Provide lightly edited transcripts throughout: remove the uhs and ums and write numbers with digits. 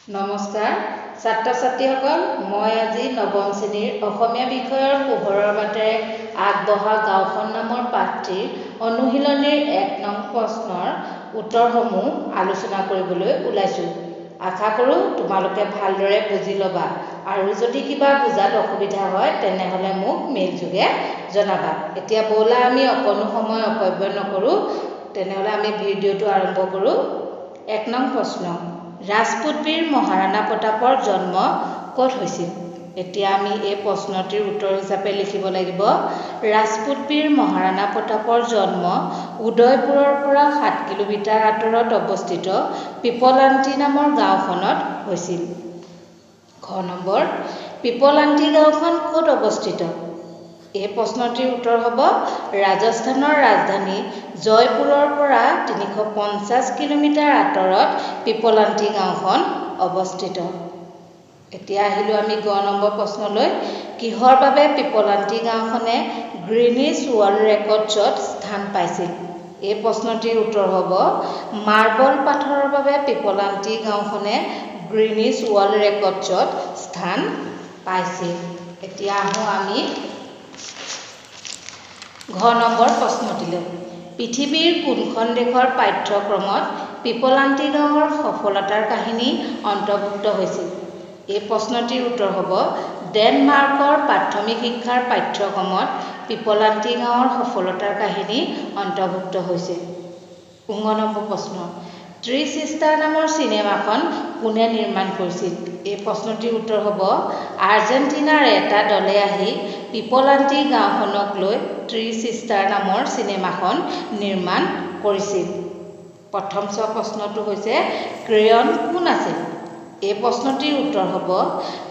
নমস্কাৰ ছাত্ৰ ছাত্ৰীসকল মই আজি নৱম শ্ৰেণীৰ অসমীয়া বিষয়ৰ পোহৰৰ বাটেৰে আগবঢ়া গাঁওখন নামৰ পাঠটিৰ অনুশীলনীৰ ১ নং প্ৰশ্নৰ উত্তৰসমূহ আলোচনা কৰিবলৈ ওলাইছোঁ। আশা কৰোঁ তোমালোকে ভালদৰে বুজি ল'বা আৰু যদি কিবা বুজাত অসুবিধা হয় তেনেহ'লে মোক মেইল যোগে জনাবা। এতিয়া ব'লা আমি অকণো সময় অপব্যয় নকৰোঁ, তেনেহ'লে আমি ভিডিঅ'টো আৰম্ভ কৰোঁ। ১ নং প্ৰশ্ন, ৰাজপুত বীৰ মহাৰাণা প্ৰতাপৰ জন্ম ক'ত হৈছিল? এতিয়া আমি এই প্ৰশ্নটিৰ উত্তৰ হিচাপে লিখিব লাগিব, ৰাজপুত বীৰ মহাৰাণা প্ৰতাপৰ জন্ম উদয়পুৰৰ পৰা ৭ কিলোমিটাৰ আঁতৰত অৱস্থিত পিপলান্তি নামৰ গাঁওখনত হৈছিল। খ নম্বৰ, পিপলান্তি গাঁওখন ক'ত অৱস্থিত? এই প্ৰশ্নটিৰ উত্তৰ হ'ব ৰাজস্থানৰ ৰাজধানী জয়পুৰৰ পৰা ৩৫০ কিলোমিটাৰ আঁতৰত পিপলান্তি গাঁওখন অৱস্থিত। এতিয়া আহিলোঁ আমি গ নম্বৰ প্ৰশ্নলৈ, কিহৰ বাবে পিপলান্তি গাঁওখনে গ্ৰীনিছ ৱৰ্ল্ড ৰেকৰ্ডছত স্থান পাইছিল? এই প্ৰশ্নটিৰ উত্তৰ হ'ব মাৰ্বল পাথৰৰ বাবে পিপলান্তি গাঁওখনে গ্ৰীনিছ ৱৰ্ল্ড ৰেকৰ্ডছত স্থান পাইছিল। এতিয়া আহোঁ আমি ঘ নম্বৰ প্ৰশ্নটিলৈ, পৃথিৱীৰ কোনখন দেশৰ পাঠ্যক্ৰমত পিপলান্তি গাঁৱৰ সফলতাৰ কাহিনী অন্তৰ্ভুক্ত হৈছিল? এই প্ৰশ্নটিৰ উত্তৰ হ'ব ডেনমাৰ্কৰ প্ৰাথমিক শিক্ষাৰ পাঠ্যক্ৰমত পিপলান্তি গাঁৱৰ সফলতাৰ কাহিনী অন্তৰ্ভুক্ত হৈছে। ঙ নম্বৰ প্ৰশ্ন, থ্ৰী ছিষ্টাৰ নামৰ চিনেমাখন কোনে নিৰ্মাণ কৰিছিল? এই প্ৰশ্নটিৰ উত্তৰ হ'ব আৰ্জেণ্টিনাৰ এটা দলে আহি পিপলান্তি গাঁওখনক লৈ থ্ৰী ছিষ্টাৰ নামৰ চিনেমাখন নিৰ্মাণ কৰিছিল। প্ৰথম চোৱা প্ৰশ্নটো হৈছে ক্ৰেয়ন কোন আছিল? এই প্ৰশ্নটিৰ উত্তৰ হ'ব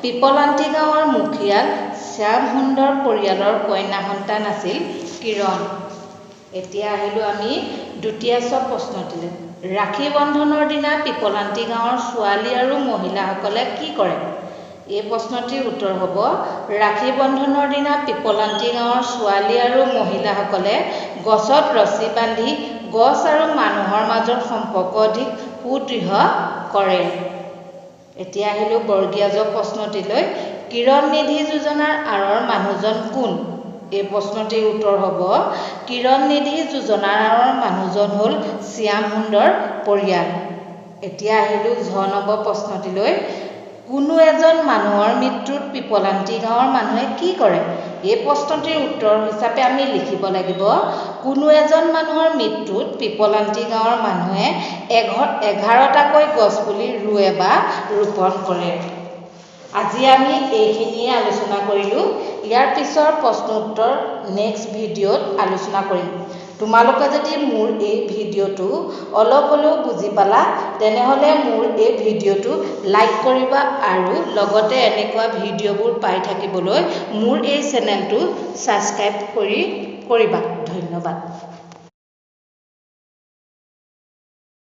পিপলান্তি গাঁৱৰ মুখিয়াল শ্যাম সুন্দৰ পৰিয়ালৰ কন্যা সন্তান আছিল কিৰণ। এতিয়া আহিলোঁ আমি দ্বিতীয় চোৱা প্ৰশ্নটিলৈ, ৰাখী বন্ধনৰ দিনা পিপলান্তি গাঁৱৰ ছোৱালী আৰু মহিলাসকলে কি কৰে? এই প্ৰশ্নটিৰ উত্তৰ হ'ব ৰাখী বন্ধনৰ দিনা পিপলান্তি গাঁৱৰ ছোৱালী আৰু মহিলাসকলে গছত ৰছী বান্ধি গছ আৰু মানুহৰ মাজৰ সম্পৰ্ক অধিক সুদৃঢ় কৰে। এতিয়া আহিলোঁ বৰ্গীয় জ প্ৰশ্নটিলৈ, কিৰণ নিধি যোজনাৰ আঁৰৰ মানুহজন কোন? এই প্ৰশ্নটিৰ উত্তৰ হ'ব কিৰণ নিধি যোজনাৰ আঁৰৰ মানুহজন হ'ল শ্যাম সুন্দৰ পৰিয়াল। এতিয়া আহিলোঁ ঝ নম্বৰ প্ৰশ্নটিলৈ, কোনো এজন মানুহৰ মৃত্যুত পিপলান্তি গাঁৱৰ মানুহে কি কৰে? এই প্ৰশ্নটিৰ উত্তৰ হিচাপে আমি লিখিব লাগিব, কোনো এজন মানুহৰ মৃত্যুত পিপলান্তি গাঁৱৰ মানুহে 11টাকৈ গছপুলি ৰুৱে বা ৰোপণ কৰে। আজি আমি এইখিনিয়ে আলোচনা কৰিলোঁ। ইয়াৰ পিছৰ প্ৰশ্ন উত্তৰ নেক্সট ভিডিঅ'ত আলোচনা কৰিম। তোমালোকে যদি মোৰ এই ভিডিঅ'টো অলপ হ'লেও বুজি পালা তেনেহ'লে মোৰ এই ভিডিঅ'টো লাইক কৰিবা আৰু লগতে এনেকুৱা ভিডিঅ'বোৰ পাই থাকিবলৈ মোৰ এই চেনেলটো ছাবস্ক্ৰাইব কৰিবা। ধন্যবাদ।